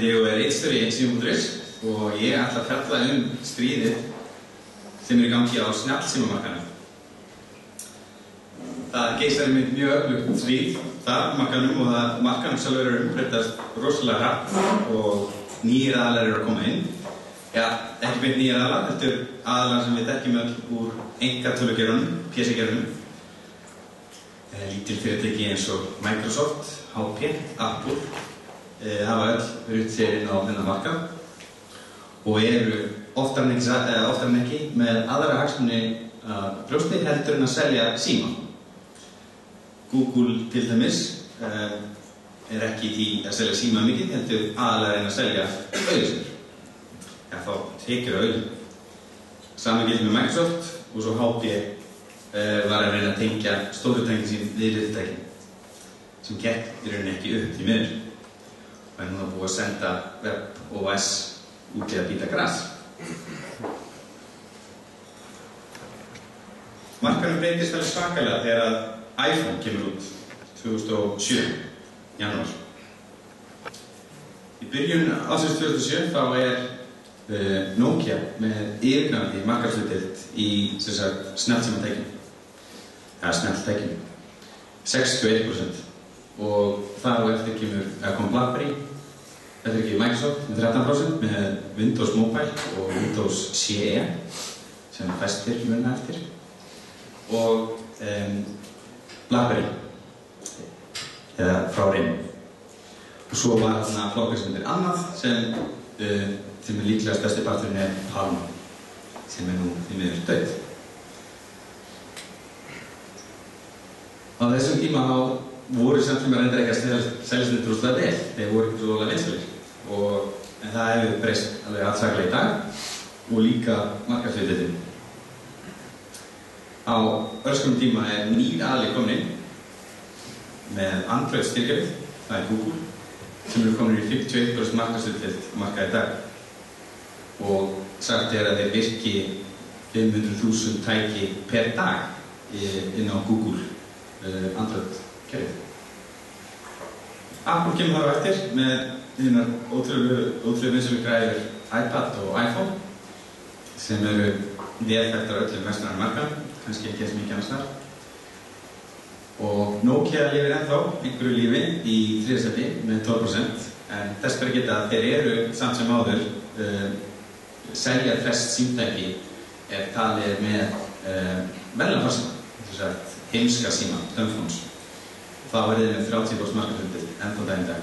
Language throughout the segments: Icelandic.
heiti ég og ritstjóri Síma.is og ég ætla að fjalla stríðið sem í gangi á snjallsímamarkaðnum. Það geisar mjög öflugt stríð þar á markaðnum og markaðnum sjálfur umbreytast rosalega hratt og nýir aðilar að koma inn. Já, ekki beint nýir aðilar, heldur aðilar sem við þekkjum öll úr einkatölugerunum, PC-gerunum. Lítil fyrirtæki eins og Microsoft, HP, Apple hafa öll rutt sér inn á þennan markað og eru oftar en ekki með aðra hagsmuni að brjósti heldur en að selja síma. Google til dæmis ekki í því að selja síma mikið, heldur aðalega að reyna að selja auglýsingar. Já, þá tekjur auglýsingar. Sama gildir með Microsoft og svo HP var að reyna að tengja stórfyrirtækin sín við fyrirtækin sem gekk í rauninni ekki upp í miður og er núna búið að senda WebOS út í að bíta gras. Markaðurinn breytist alveg svakalega þegar að iPhone kemur út 2007, janúar. Í byrjun ársins 2007 þá Nokia með yfirgnæfandi markaðshlutdeild í snjallsímatækjum, eða snjalltækjum, 61% og þar á eftir kom BlackBerry, þetta ekki Microsoft með 13% með Windows Mobile og Windows CE sem fæstir muna eftir og BlackBerry eða frá RIM og svo var þarna flokkar sem annað sem líklega stærsti parturinn Palm sem nú því miður dauð. Á þessum tíma voru samt sem reyndar ekki að seljast þetta rosalega vel, þeir voru ekki svo alveg vinsælir en það hefur breyst alveg allsaklega í dag og líka markaðshlutdeildin. Á örskum tíma nýr aðili kominn inn með Android styrkjafið, það Google, sem eru komin í 51% markaðshlutdeild markað í dag og sagt að þeir virki 500.000 tæki per dag inn á Google Android-kerfið. Apple kemur þar á eftir með hinar ótrúlega vinsælu græjur iPad og iPhone sem eru vel þekktar á öllum vestrænum markaðnum, kannski ekki eins mikið annars þar. Og Nokia lifir ennþá einhverju lífi í 3. sæti með 12% en þess ber að geta að þeir eru samt sem áður selja flest símtæki talið með venjulega farsíma, heimska síma, dumbphones. Það var með 30% markaðshlutdeild ennþá daginn í dag.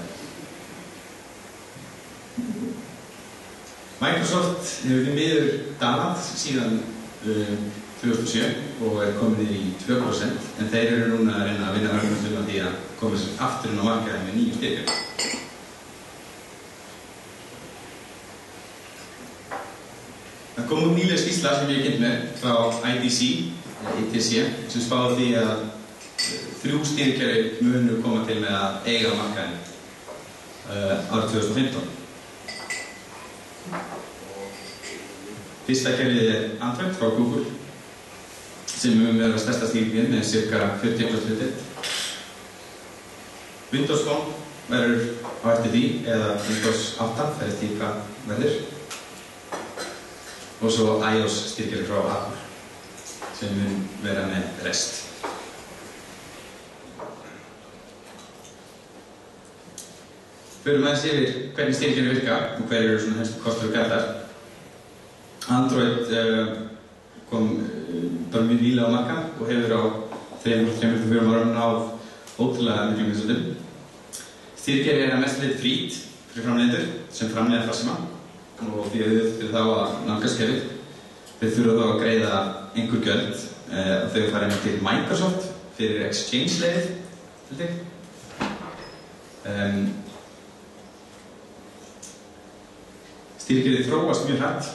Microsoft hefur því miður dalað síðan 2007 og komin í 2% en þeir eru núna að reyna að vinna verðum að því að koma sér aftur inn á markaði með 9 styrkjum. Það kom út nýlega skýrsla sem ég kynnt með frá IDC sem spáði því að 3 styrkjari munu koma til með að eiga markaðin árið 2015. Fyrsta kerfið Android frá Google sem vera stærsta styrkjum með cirka 40% hlutdeild. Windows Phone verður á eftir því eða Windows 8 fer eftir hvað verður. Og svo iOS styrkjari frá Apple sem mun vera með rest. Förum aðeins yfir hvernig styrkjari virka og hver eru svona helstu kostur og gallar. Android kom bara mjög nýlega á markað og hefur á 3-4 árum náð ótrúlega miklum vinsældum. Styrkjari að mestu leyti frýtt fyrir framleiðendur sem framleiða farsíma og því fyrir þá að nálgast kerfið. Þeir þurfa þá að greiða einhver gjöld og þau fara einnig til Microsoft fyrir Exchange-leiðið, held ég. Styrkjarið þróast mjög hratt,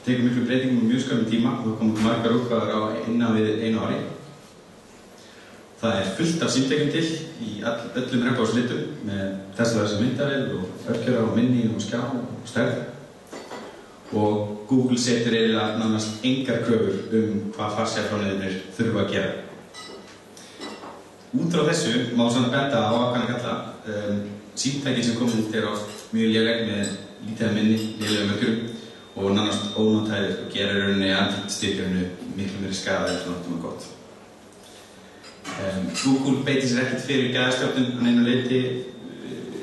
tekur miklu breytingum mjög skömmum tíma og það komur margar útgáfur innan við 1 ári. Það fullt af símtækjum til í öllum regnbogarslitum með þessi myndavél og örgjara og minni og skjá og stærð. Og Google setur eiginlega nánast engar kröfur hvað farsímaframleiðendur þurfa að gera. Út frá þessu má svona benda á ákveðna galla. Símtækin sem komið út oft mjög léleg með lítið minni, lélegum mörkurum og nánast ónotæðir og gera rauninni andlitsstyrkjörinu miklu meiri skaða en náttúrulega gott. Google beitir sér ekkert fyrir gæðastjórnun að neinu leyti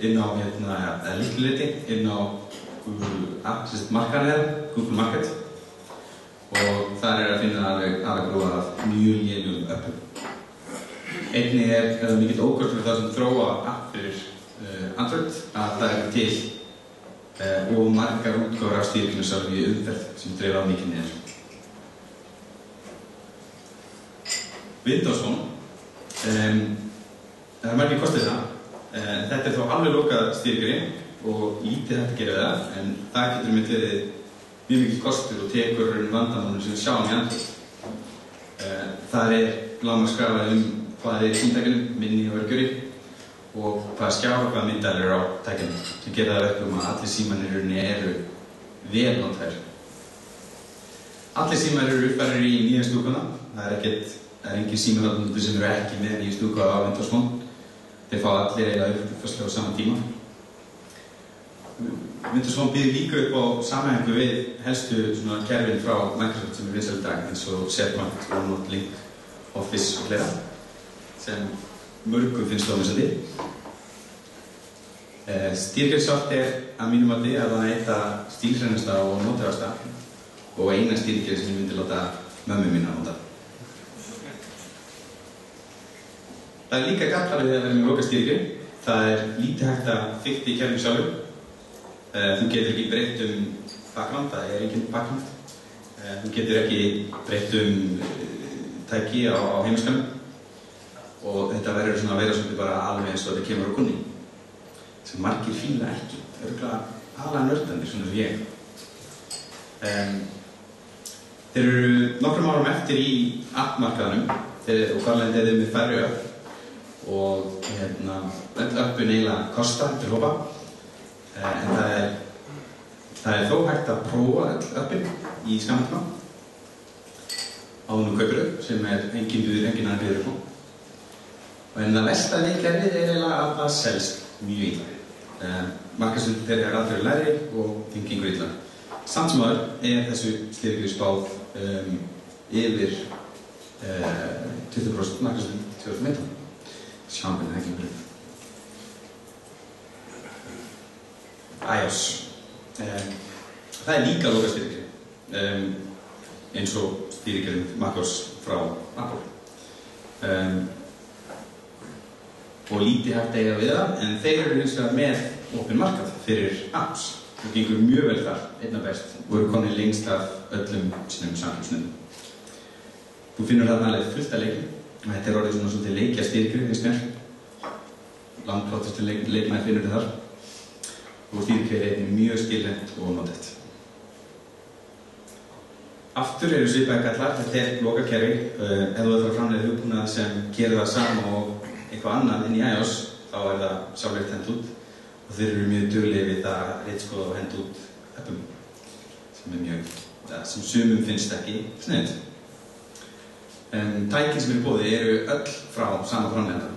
inn á, eða litlu leyti, inn á Google Market og þar að finna alveg gróðar af mjög lélegum appum. Einnig það mikill ókostur fyrir það sem þróa app fyrir Android að það til og margar útgáfur af stýrikinu sjálf í umferð sem dreif á mikið niður. Windows Phone, það margir kostið það. Þetta þó alveg lokað stýrikeri og lítið hægt að gera það, en það getur með verið mjög mikil kostur og tekur vandamálum sem við sjáum í Android. Það lágmarkskrafað hvað í símtækjunum, minni og örgjörri og hvaða skjár og hvaða myndar á tækjunum sem gera það verkum að allir símanir eru vel nothæfir. Allir símar eru uppfærir í nýja stúkuna. Það engin símaþáttundur sem eru ekki með nýja stúku á Windows Phone. Þeir fá allir eiginlega uppfærslu á sama tíma. Windows Phone býður líka upp á samhæfingu við helstu kerfin frá Microsoft sem vinsæl í dag eins og SharePoint, OneNote, Link, Office og fleira sem mörgum finnst ómissandi. Stýrikeri sjálft að mínu mati að það eitt stílhreinasta og nothæfasta og eina stýrikeri sem ég myndi láta mömmu mína nota. Það líka gallar við að vera með lokað stýrikeri. Það lítið hægt að fikta í kerfinu sjálfu. Þú getur ekki breytt background, það engin background. Þú getur ekki breytt tæki á heimaskanum. Og þetta verður að vera svolítið bara alveg eins og þetta kemur á kunni. Sem margir fíla ekki. Það örugglega aðalega nördarnir, svona sem ég. Þeir eru nokkrum árum eftir í appmarkaðanum og hvarlega þeir með færri upp. Og öll appin eiginlega kosta til hópa. En það þó hægt að prófa öll appin í skammartíma. Áður nú kaupir upp, sem engin annar býður upp á. En það versta við kerfið eiginlega að það selst mjög illa. Markaðsvöldin þeirra aldrei lægri og þeim gengur illa. Samt sem áður þessu stýrikeri spáð yfir 20% markaðsvöldin 2015. Sjáum hvernig það gengur upp. iOS. Það líka lokað stýrikeri. Eins og stýrikeri macOS frá Apple. Og lítið hægt að eiga við það, en þeir eru hins vegar með opinn markað fyrir apps. Það gengur mjög vel þar, einna best, og eru komnir lengst af öllum sínum samfélagsmiðlum. Þú finnur þarna alveg fullt af leikjum, og þetta orðið svona svolítið leikjastýrikeri, finnst mér. Langflottastu leikina finnur þið þar. Og stýrikeri er mjög skilrænt og notætt. Aftur eru svipaðir gallar, þetta lokað kerfi. Ef þú ætlar að framleiða hugbúnað sem gerir það sama og eitthvað annað inn í iOS, þá það sjálfvirkt hent út og þeir eru mjög duglegir við það að ritskoða og henda út appum sem sumum finnst ekki sniðugt. Tækin sem eru í boði eru öll frá sama framleiðanda og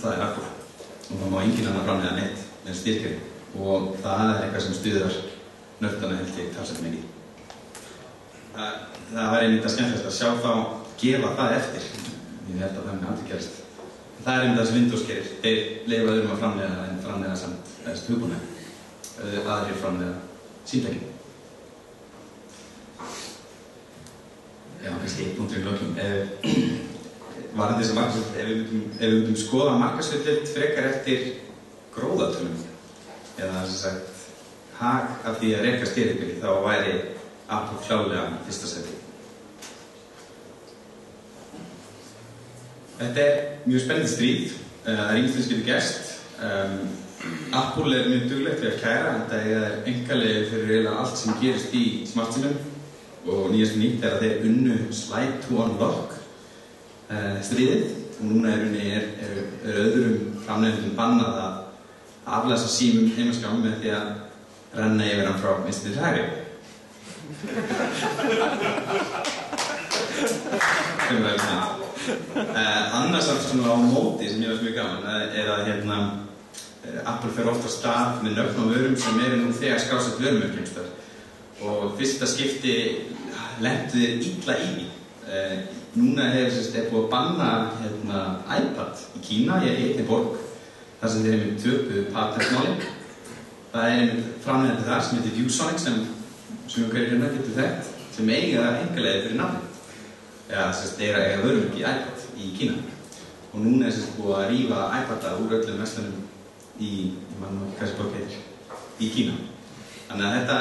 það Apple og það má engin annar framleiða neitt með stýrikeri og það eitthvað sem stuðar nördana held ég talsett mikið. Það var einmitt að skemmtilegast að sjá þá gefa það eftir. Ég held að það muni aldrei gerast. Það einmitt það sem Windows gerir. Þeir leyfa öðrum að framleiða en framleiða samt hugbúnað. Aðrir framleiða símtækin. Já, kannski eitt punktur í lokum. Varðandi þess að markaðsvöld, ef við myndum skoða markaðsvöld frekar eftir gróðatölum eða sem sagt hag af því að reka stýrikeri, þá væri Apple klálega fyrsta sæti. Þetta mjög spennandi stríð. Það ýmislegt sem getur gerst. Apple mjög duglegt við að kæra, en það einkalegu fyrir eiginlega allt sem gerist í smartsímum og nýjast nýtt að þeir unnu slide to unlock stríðið. Og núna öðrum framleiðendum bannað að aflæsa símum heimaskjám með því að renna yfir hann frá vinstri til hægri. Annars svona á móti sem ég var mjög gaman að Apple fer oft á stað með nöfn á vörum sem nú þegar skrásett vörumerki einhvers staðar. Og fyrsta skipti lentu þeir illa í því. Núna er búið að banna iPad í Kína í einni borg, þar sem þeir töpuðu patentmáli. Það einmitt framleiðandi þar sem heitir ViewSonic sem hverjir hérna getur þekkt, sem eiga einkaleiði fyrir nafni. Eiga vörumerki í iPad í Kína. Og núna búið að rífa iPada úr öllum verslunum í Kína. Þannig að þetta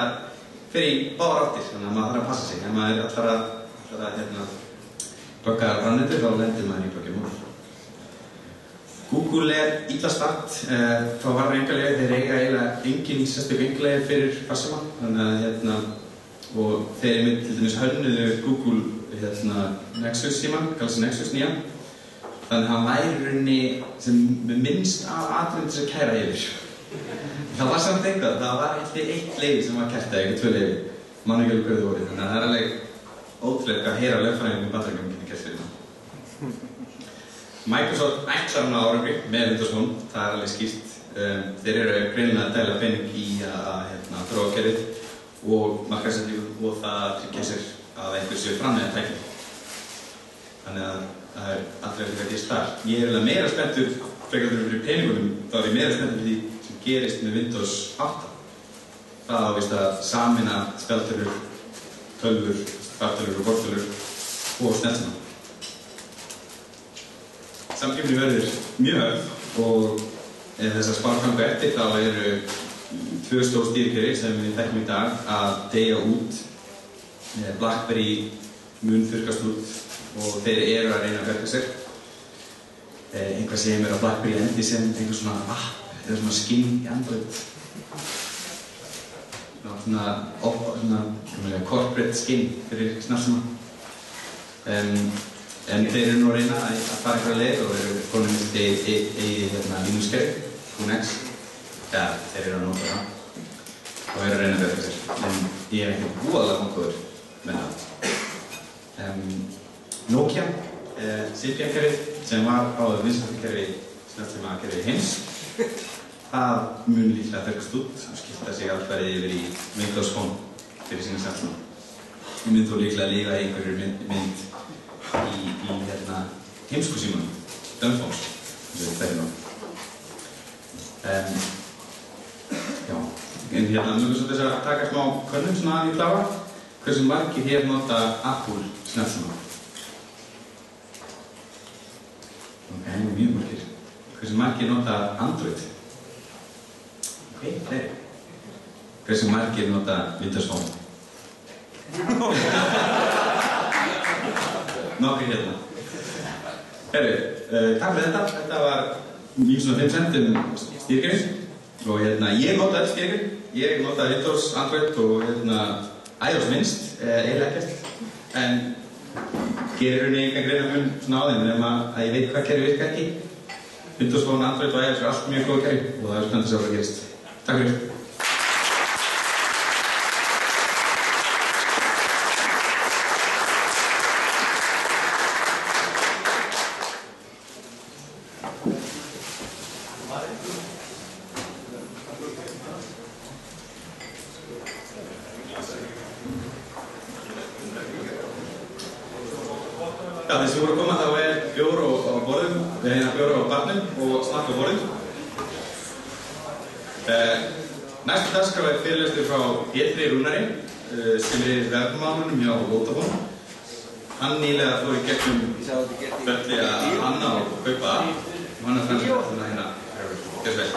fer í báðar áttir, þannig að maður þarf að passa sig. Ef maður ætlar að bögga framleiðendur, þá lendir maður í böggjum. Google illa statt frá varra einkaleiði, þeir eiga eiginlega engin sérstök einkaleiði fyrir farsíma. Þannig að og þeir til dæmis hönnuðu Google Nexus símann, Galaxy Nexus 9. Þannig að hann væri í rauninni sem minnst af atriðum til að kæra yfir. Það var samt eitthvað, það var eitt leyfi sem var kært, eða 2 leyfi. Mann ekki alveg hverju það voru, þannig að það alveg ótrúlega að heyra lögfræðingum í Bandaríkjunum getur gert fyrir það. Microsoft ætlar á árangri með Windows Phone, það alveg skýrt. Þeir eru greinilega að dæla pening í að þróa kerfið og markaðssetningu og það tryggja sér að einhver séu framleiða tæki. Þannig að það allir eftir hvað ég starf. Ég er meira spenntur frekar fyrir peningunum, þá er ég meira spenntur fyrir því sem gerist með Windows 8. Það ávist að sameina spjaldtölvur, tölvur, fartölvur og bortölvur og snjallsíma. Samkeppni verður mjög hörð og ef þessar spár ganga eftir þá eru 2 stór stýrikerfi sem við þekkjum í dag að deyja út. BlackBerry mun þurrkast út og þeir eru að reyna að verka sér. Einhvað segir mér að BlackBerry endi sem einhver svona app eða svona skin í Android. Svona corporate skin fyrir snjallsíma. En þeir eru nú að reyna að fara eitthvað leið og eru konum með Linux-kerfi, Linux. Ja, þeir eru að nota það og eru að reyna að verka sér. En ég er ekki búaðlega mótgóður með það. Nokia, Symbian-kerfið, sem var áður vinsældakerfi snjallsímakerfi heims, það mun líklega þurrkast út og skipta sig alfarið yfir í Windows Phone fyrir sína snjallsíma. Ég myndi þó líklega að lifa í einhverju mynd í heimskusímanum, Dumbphones, eins og þetta nú. Já, en mjög svo þess að taka smá könnum svona að ég klára. Hversu margir hér nota Apple snjallsíma? Ok, mjög margir. Hversu margir nota Android? Ok, fleiri. Hversu margir nota Windows Phone? Nokkur hérna. Takk fyrir þetta. Þetta var mjög svona 5 centum stýrikerfi og ég nota öll stýrikerfi. Ég nota Windows, Android og iOS minnst, eiginlega ekkert. En gerir henni engan greinamun svona á þeim nema að ég veit hvað kerfi virka ekki. Windows Phone, Android og iOS eru allt mjög góð kerfi og það er spennandi að sjá hvað gerist. Takk fyrir. Já, þessi voru að koma þá bjór á borðum, bjór á barnum og snakk á borðum. Næsta dagskrá fyrirlestur frá Pétri Rúnari, sem vefmálunum hjá Vodafone. Hann nýlega fór í gegnum ferli að hanna og kaupa og hann framleiða hérna. Gjörðu vel.